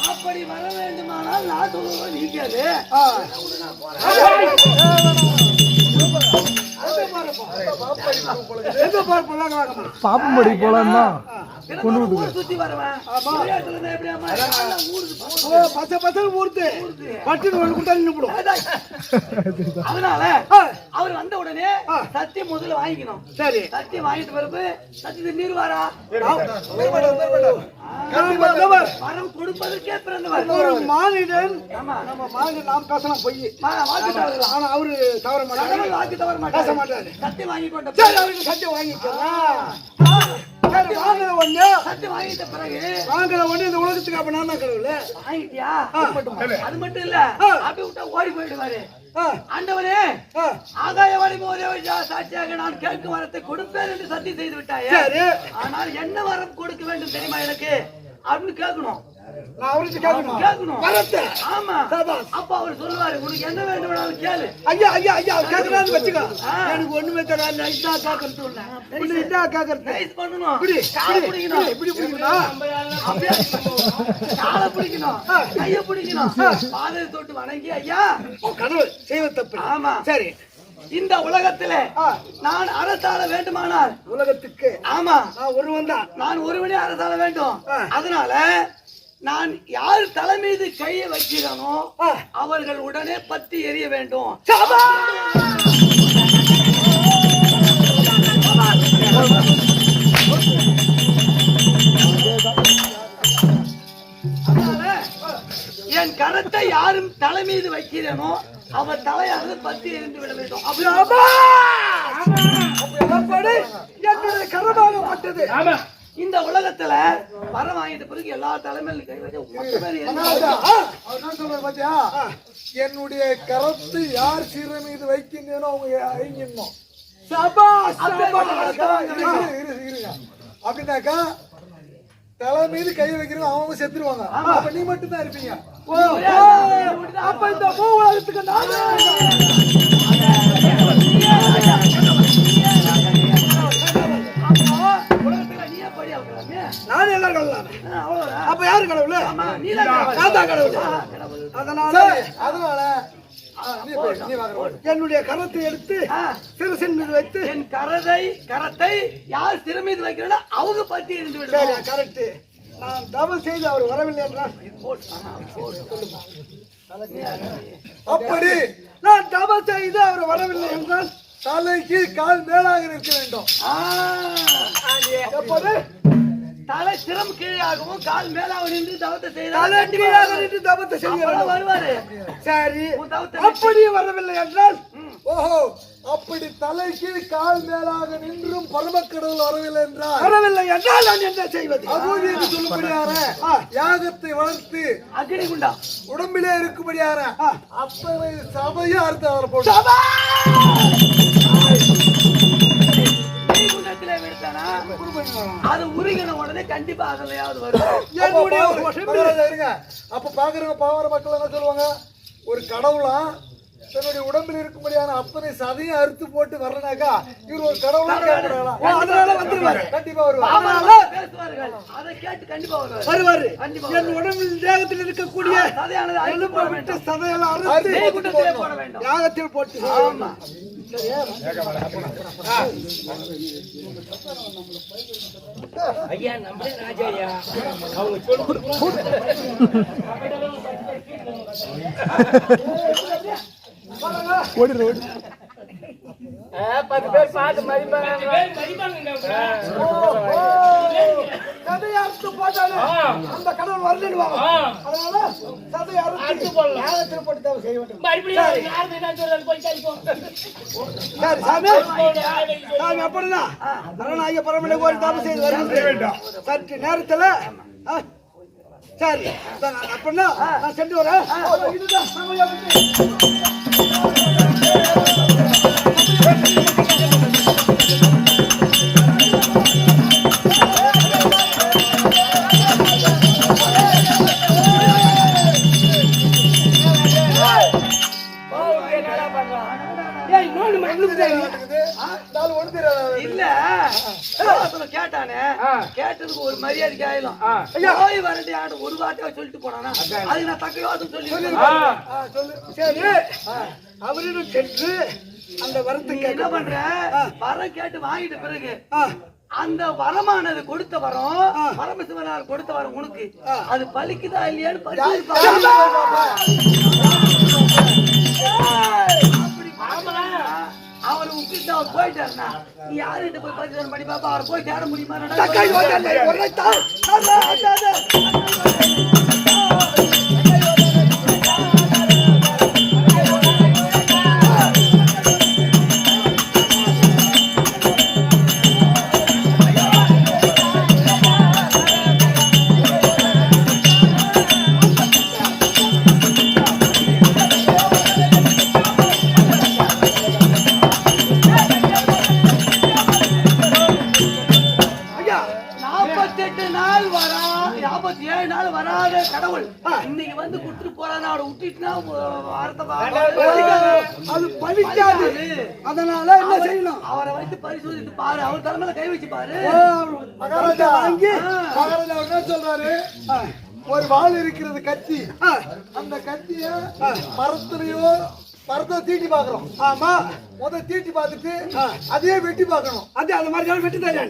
அப்படி வர வேண்டுமானால் நாட்டு உலகம் நீக்காது. பாப்பம்படி போலான்னா சுத்தி வருவேன். அதனால அவர் வந்த உடனே சத்தியம் முதல்ல வாங்கிக்கணும். சரி, சத்தியம் வாங்கிட்டு பிறகு சத்தியத்தை நீர்வாரா வரம் கொடுப்பதற்கே பிறந்தவர் ஒரு மானிடன். நம்ம மானிடன் நாம் பேசலாம் பொய், ஆனா அவரு தவற மாட்டாரு, வாக்கு தவற மாட்டாரு. சத்தியம் வாங்கி கொண்ட அவருக்கு சத்தியம் வாங்கிக்கலாம். வாங்குற ஒண்ணு சத்தியம் வாங்கிட்ட பிறகு வாங்குற ஒண்ணு இந்த உலகத்துக்கு அப்ப நான் தான் கடவுள் வாங்கிட்டியா? அது மட்டும் இல்ல, அப்படி விட்டா ஓடி போயிடுவாரு. ஆண்டவரே, ஆகாய வடிவம் ஒரே சாட்சியாக நான் கேட்கும் வரத்தை கொடுப்பேன் என்று சத்தியம் செய்து விட்டாயே. ஆனால் என்ன வரம் கொடுக்க வேண்டும் தெரியுமா எனக்கு அப்படின்னு கேட்கணும். ஆமா, அப்ப அவர் சொல்லுவாரு, உனக்கு என்ன வேண்டும் கேளு. ஐயா ஐயா ஐயா கேட்கறான்னு வச்சுக்கோ. எனக்கு ஒண்ணுமே தராது, பண்ணணும், கைய பிடிக்கணும், பாதையை தொட்டு வணங்கி ஐயா கடவுள் செய்வ தப்பு. ஆமா, சரி. இந்த உலகத்திலே நான் அரசாள வேண்டுமானால் உலகத்துக்கு, ஆமா, நான் ஒருவன் தான், நான் ஒருவனே அரசாள வேண்டும். அதனால நான் யார் தலை மீது கையை வைக்கிறனோ அவர்கள் உடனே பத்தி எரிய வேண்டும். அதனால என் கரத்தை யாரும் தலை மீது வைக்கிறேனோ அவர் தலையானது பத்தி எரிந்து விட வேண்டும். என்னுடைய கரமாகப்பட்டது. இந்த உலகத்துல வரம் வாங்கிட்ட பிறகு எல்லா தலைமையிலும் கை வச்சு என்னுடைய கரத்தை யார் சீர மீது வைக்கின்றனோ அவங்க ஐங்கணும். அப்படின்னாக்கா தலை மீது கை வைக்கிறோம், அவங்க செத்துருவாங்க. அப்ப நீ மட்டும் தான் இருப்பீங்க. அப்ப இந்த பூ உலகத்துக்கு நான் எல்லாரும் கடவுள். அப்ப யாரு கடவுள்? கடவுள். அதனால என்னுடைய கரத்தை எடுத்து சிறுசின் மீது வைத்து என் கரத்தை யார் சிறு மீது வைக்கிறோம் அவங்க பத்தி இருந்து விடு. கரெக்ட். நான் தவறு செய்து அவர் வரவில்லை என்றால் அப்படி நான் தவறு செய்து அவர் வரவில்லை என்றால் தலைக்கு கால் மேலாக இருக்க வேண்டும். தலை சிரம் கீழாகவும் கால் மேலாக நின்று தவத்தை செய்தார் வருவாரு. சரி, அப்படியே வரவில்லை என்றால் ஓஹோ, அப்படி தலை கீழ் கால் மேலாக நின்றும் பரமக்கடவுள் வரவில்லை என்றால் நான் என்ன செய்வது? அபூதிக்கு சொல்லும்படியார யாகத்தை வளர்த்து அக்னி குண்டா உடம்பிலே இருக்கும்படியார அத்தனை சபையை அறுத்து அவர் போட்டு அது உருகின உடனே கண்டிப்பா அதுலயாவது வரும். அப்ப பாக்குறவங்க பாவர மக்கள் என்ன சொல்லுவாங்க, ஒரு கடவுளா தன்னுடைய உடம்பில் இருக்கும்படியான அத்தனை சதையும் அறுத்து போட்டு வரனாக்கா இவர் ஒரு கடவுளா வந்துருவாரு. கண்டிப்பா வருவாரு. அதை கேட்டு கண்டிப்பா வருவாரு. என் உடம்பில் தேகத்தில் இருக்கக்கூடிய சதையெல்லாம் அறுத்து யாகத்தில் போட்டு ஐயா நம்மளே ராஜாயா அவங்க ஓடி 10 பேர் பாத்து மரிப்பாங்க. சதையார்த்து போட்டாலே அந்த கடவுள் வரலிடுவாங்க. அதனால சதையார்த்து யாகத்தில் போட்டு தான் செய்ய வேண்டும். சரி சாமி, அப்படின்னா அரணாகிய பரமனை கோரி தாமம் செய்து வருகின்றேன் சற்று நேரத்தில். சரி, அப்படின்னா நான் சென்று வரேன். மாட்டேங்குது நாலு ஒண்ணு தெரியாது இல்ல கேட்டானே கேட்டதுக்கு ஒரு மரியாதைக்கு ஆயிடும் போய் வரண்டி ஆடு ஒரு வார்த்தையா சொல்லிட்டு போனானா அதுக்கு நான் தக்க யோசனை சொல்லி சொல்லு சரி அவரிடம் சென்று அந்த வரத்துக்கு என்ன பண்ற வரம் கேட்டு வாங்கிட்ட பிறகு அந்த வரமானது கொடுத்த வரம் பரமசிவனார் கொடுத்த வரம் உனக்கு அது பலிக்குதா இல்லையான்னு அவர் உங்ககிட்ட அவர் போயிட்டாருன்னா நீ யாருகிட்ட போய் பரிசோதனை பண்ணி பாப்பா அவர் போய் தேட முடியுமா கடவுள் இன்னைக்கு வந்து குடுத்துட்டு போறான்னு அவரை விட்டுட்டுனா அது பலிக்காது அதனால என்ன செய்யணும் அவரை வைத்து பரிசோதித்து பாரு அவர் தலைமையில கை வச்சு பாரு மகாராஜா வாங்கி மகாராஜா என்ன சொல்றாரு ஒரு வாள் இருக்கிறது கத்தி அந்த கத்திய மரத்துலயோ மரத்தை தீட்டி பாக்குறோம் ஆமா முத தீட்டி பார்த்துட்டு அதையே வெட்டி பார்க்கணும் அது அந்த மாதிரி வெட்டுதா இல்லையா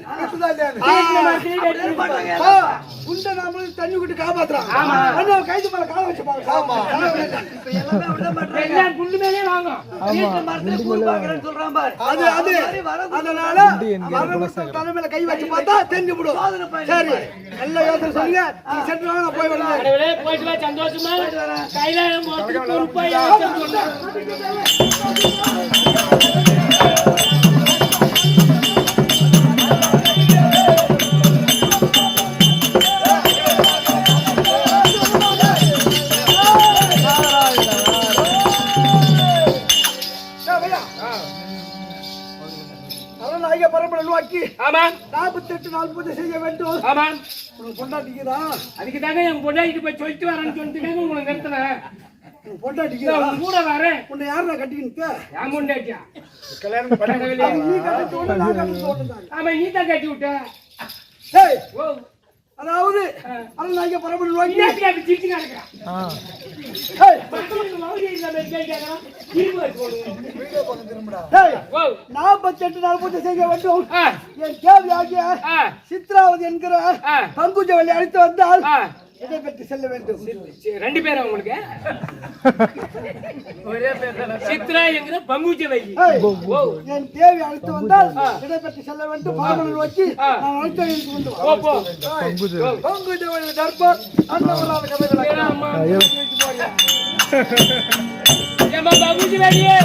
உண்டை நாம தண்ணி விட்டு காப்பாத்துறோம் கைது மேல கால வச்சு அதனால தலைமையில கை வச்சு பார்த்தா தெரிஞ்சு விடும் சரி நல்ல யோசனை சொல்லுங்க சென்று போய் வரலாம் சந்தோஷமா கையில பரம்பரை 48 நாள் பூஜை செய்ய வேண்டும். பொண்டாட்டிக்குதா அதுக்குதாங்க என் பொண்டாட்டிக்கு போய் சொல்லிட்டு வரேன்னு சொல்லிட்டு உங்களுக்கு நிறுத்தினேன். பொண்டாட்டிக்குதா கூட வரேன். உன்னை யாரா கட்டிக்கிட்டு என் பொண்டாட்டியா கல்யாணம் பண்ணவே நீ கட்டி விட்டு நான் கட்டி விட்டேன். ஆமா நீ தான் கட்டி விட்ட. ஏய் அதாவது அண்ணாங்க பரம்பரை வாங்கி அப்படி சிரிச்சு நடக்கிறான். ஏய் பக்கத்துல வாங்கி இந்த கேட்கறான். வீடியோ பண்ண திரும்படா. ஏய் 48 நாள் பூஜை செய்ய வேண்டும். என் தேவியாகிய சித்ராவதி என்கிற பங்குஜவல்லி அழைத்து வந்தால் இதை பற்றி செல்ல வேண்டும். ரெண்டு பேரும் உங்களுக்கு ஒரே பேர் தான. சித்ரா என்கிற பங்குஜவல்லி. என் தேவி அழைத்து வந்தால் இதை பற்றி செல்ல வேண்டும். பாமணன் வச்சு நான் அழைத்து கொண்டு வா. போ பங்குஜவல்லி தர்பார் அண்ணவரான கதைகளை அம்மா ஏமா பங்குஜவல்லியே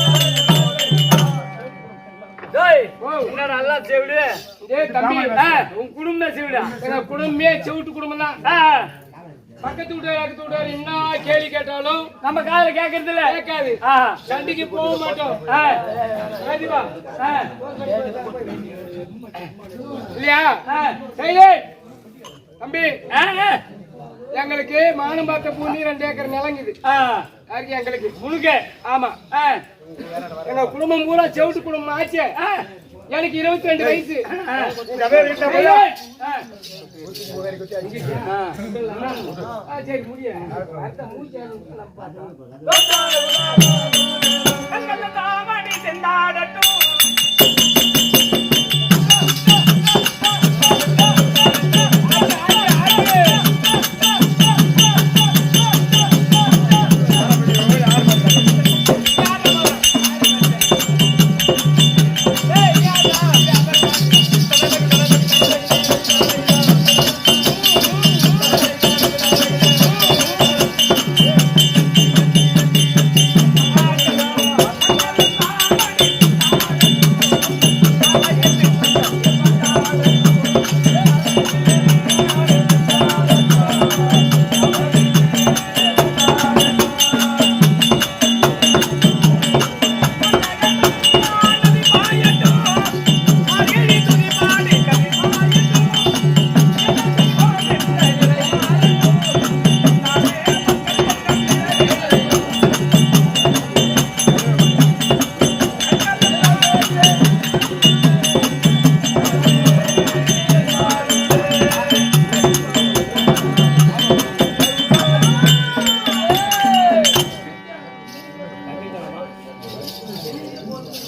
Thank you. ஏய் தம்பி உன் குடும்பம் செவிடா எங்க குடும்பமே செவிட்டு குடும்பம் தான் பக்கத்து வீட்டு அக்கத்து வீட்டு என்ன கேள்வி கேட்டாலும் நம்ம காதுல கேட்கறது இல்ல கேட்காது சண்டைக்கு போக மாட்டோம் கண்டிப்பா இல்லையா சரி தம்பி எங்களுக்கு மானம் பார்த்த பூமி 2 ஏக்கர் நிலங்குது எங்களுக்கு முழுக்க ஆமா எங்க குடும்பம் பூரா செவிட்டு குடும்பம் ஆச்சு எனக்கு 22 வயசு சரி முடியாது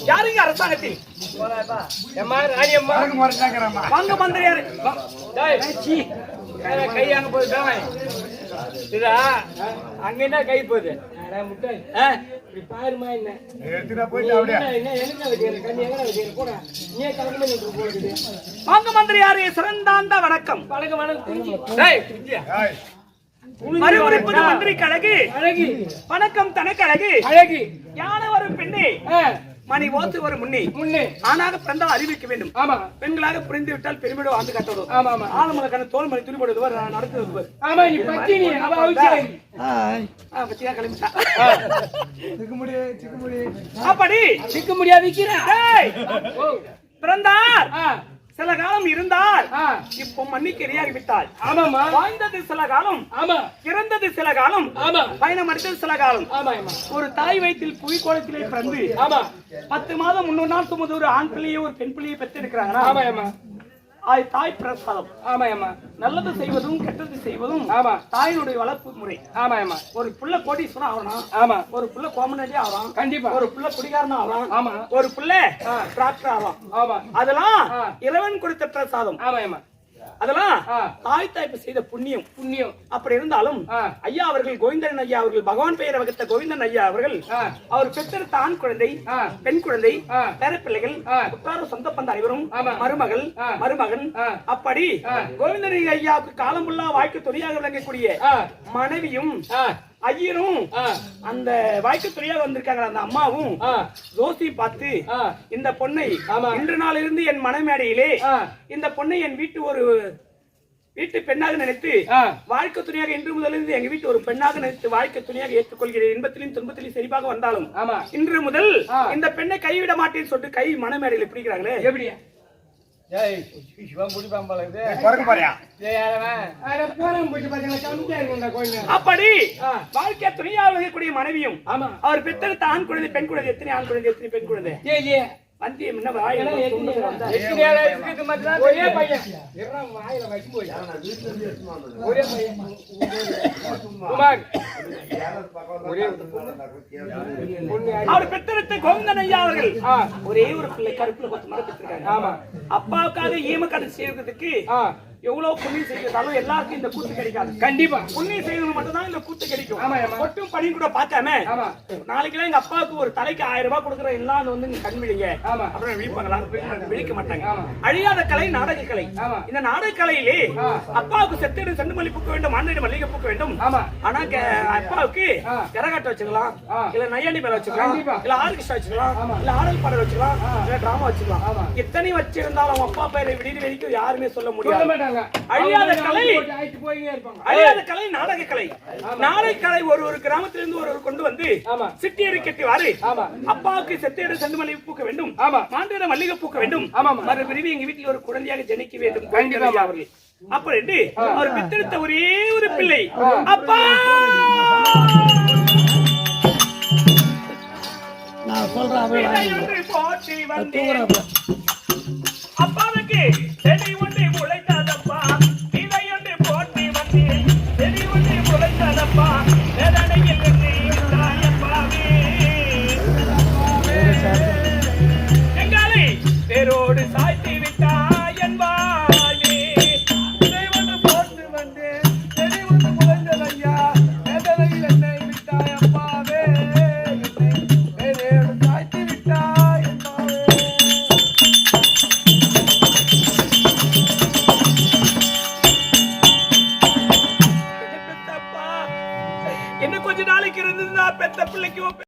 யாருங்க அரசாங்கத்தில் வாங்க மந்திரியாரு கை அங்க போகுது அங்க என்ன கை போகுது பாருமா வாங்க மந்திரியாரு சிறந்தாந்த வணக்கம் மறுபடிப்பது மந்திரி கழகு அழகி வணக்கம் தனக்கு அழகு அழகி யானை வரும் பெண்ணே மணி ஓத்து வரும் முன்னே ஆனாக பிறந்தால் அறிவிக்க வேண்டும் ஆமா பெண்களாக புரிந்து விட்டால் பெருமிட வாழ்ந்து காட்டுவோம் ஆமா ஆமா ஆலமலை கண்ண தோல் மணி துணி போடுவது நடத்துவது ஆமா நீ பத்தினி பத்தியா கிளம்பிட்டா அப்படி சிக்க முடியாது பிறந்தார் சில காலம் இருந்தார் இப்போ மண்ணிக்கு இரையாகிவிட்டார் ஆமாமா வாழ்ந்தது சில காலம் ஆமா இறந்தது சில காலம் ஆமா பயணம் அடித்தது சில காலம் ஆமா ஒரு தாய் வயிற்றில் புவி கோலத்திலே பிறந்து ஆமா 10 மாதம் 300 நாள் சுமந்து ஒரு ஆண் பிள்ளையை ஒரு பெண் பிள்ளையை பெற்று இருக்கிறாங்க ஆமா ஆமா தாய் பிரசாதம் ஆமா ஆமா நல்லது செய்வதும் கெட்டது செய்வதும் ஆமா தாயினுடைய வளர்ப்பு முறை ஆமா ஆமா ஒரு புள்ள கோடீஸ்வரன் ஆகணும் ஆமா ஒரு புள்ள கோமனடி ஆகலாம் கண்டிப்பா ஒரு புள்ள குடிகாரனா ஆகலாம் ஆமா ஒரு புள்ள டாக்டர் ஆகலாம் ஆமா அதெல்லாம் இறைவன் கொடுத்த பிரசாதம் ஆமா ஆமா அதெல்லாம் தாய்ப்பு செய்த புண்ணியம் அப்படி இருந்தாலும் ஐயா அவர்கள் கோவிந்தன் ஐயா அவர்கள் பகவான் பெயரை வகுத்த கோவிந்தன் ஐயா அவர்கள் அவர் பெற்றெடுத்த ஆண் குழந்தை பெண் குழந்தை பேரப்பிள்ளைகள் உற்றார் சொந்த பந்த அனைவரும் மருமகன் அப்படி கோவிந்தன் ஐயாவுக்கு காலம் ஃபுல்லா வாய்க்கு துணையாக விளங்கக்கூடிய மனைவியும் ஐயரும் அந்த வாய்க்கு துணையாக வந்திருக்காங்க அந்த அம்மாவும் ஜோசி பார்த்து இந்த பொண்ணை இன்று நாளிலிருந்து என் மனமேடையிலே இந்த பொண்ணை என் வீட்டு பெண்ணாக நினைத்து வாழ்க்கை துணையாக இன்று முதலிருந்து எங்க வீட்டு ஒரு பெண்ணாக நினைத்து வாழ்க்கை துணையாக ஏற்றுக்கொள்கிறேன் இன்பத்திலும் துன்பத்திலும் சரிபாக வந்தாலும் இன்று முதல் இந்த பெண்ணை கைவிட மாட்டேன்னு சொல்லிட்டு கை மனமேடையில பிடிக்கிறாங்களே எப்படியா அப்படி வாழ்க்கை துணையாக இருக்கக்கூடிய மனைவியும் அவர் பெற்றெடுத்த ஆண் குழந்தை பெண் குழந்தை எத்தனை ஆண் குழந்தை எத்தனை பெண் குழந்தை வந்தியம் என்ன ஒரே பையன் அவர் பெற்றெடுத்த கோவிந்தன் ஐயா அவர்கள் ஒரே ஒரு பிள்ளை கருப்புல 10 மரம் பெற்றிருக்காங்க ஆமா அப்பாவுக்காக ஈம கடன் செய்வதற்கு எவ்வளவு புண்ணியம் செய்தாலும் எல்லாருக்கும் இந்த கூத்து கிடைக்காது. கண்டிப்பா புண்ணியம் செய்யறது மட்டும் தான் இந்த கூத்து கிடைக்கும். ஒட்டும் பணி கூட பார்க்காம நாளைக்கு எங்க அப்பாவுக்கு ஒரு தலைக்கு 1000 ரூபாய் கொடுக்குற எல்லாம் வந்து நீங்க கண் விழிங்க அப்புறம் விழிப்பாங்களா? விழிக்க மாட்டாங்க. அழியாத கலை நாடக கலை. இந்த நாடக கலையிலே அப்பாவுக்கு செத்தேடு செண்டு மல்லி பூக்க வேண்டும், ஆண்டைடு மல்லிகை பூக்க வேண்டும். ஆனா அப்பாவுக்கு கரகாட்டம் வச்சுக்கலாம், இல்ல நையாண்டி மேல வச்சுக்கலாம், இல்ல ஆர்கெஸ்ட்ரா வச்சுக்கலாம், இல்ல ஆடல் பாடல் வச்சுக்கலாம், இல்ல டிராமா வச்சுக்கலாம். இத்தனை வச்சிருந்தாலும் அப்பா பேரை விடிய வரைக்கும் யாருமே சொல்ல முடியாது. அழியாத கலை, அழியாத கலை நாடக கலை. நாடக கலை ஒரு கிராமத்திலிருந்து ஒரு கொண்டு வந்து சிட்டியரை கட்டிவாரு. அப்பாவுக்கு செத்தேடு செண்டு மல்லிகை பூக்க வேண்டும், மாண்டிட மல்லிகை பூக்க வேண்டும், மறுபிரிவு எங்க வீட்டில் ஒரு குழந்தையாக ஜனிக்க வேண்டும் அவர்கள். அப்படி அவர் பெற்றெடுத்த ஒரே ஒரு பிள்ளை அப்பா. அப்பாவுக்கு செடி ஒன்று முளைத்ததப்பா, இதை ஒன்று போட்டி வந்து செடி ஒன்று முளைத்ததப்பா, வேதனையில் அப்பாவே எங்காலை பேரோடு சாய்த்தி விட்டாய் என்பாயே. இதை ஒன்று போட்டு வந்து செடி ஒன்று முளைத்ததையா, வேதனையில் என்னை விட்டாய் அப்பாவே, என்னை பேரோடு சாய்த்தி விட்டாய் என்பாவே. இன்னும் கொஞ்ச நாளைக்கு இருந்ததுன்னா பெத்த பிள்ளைக்கு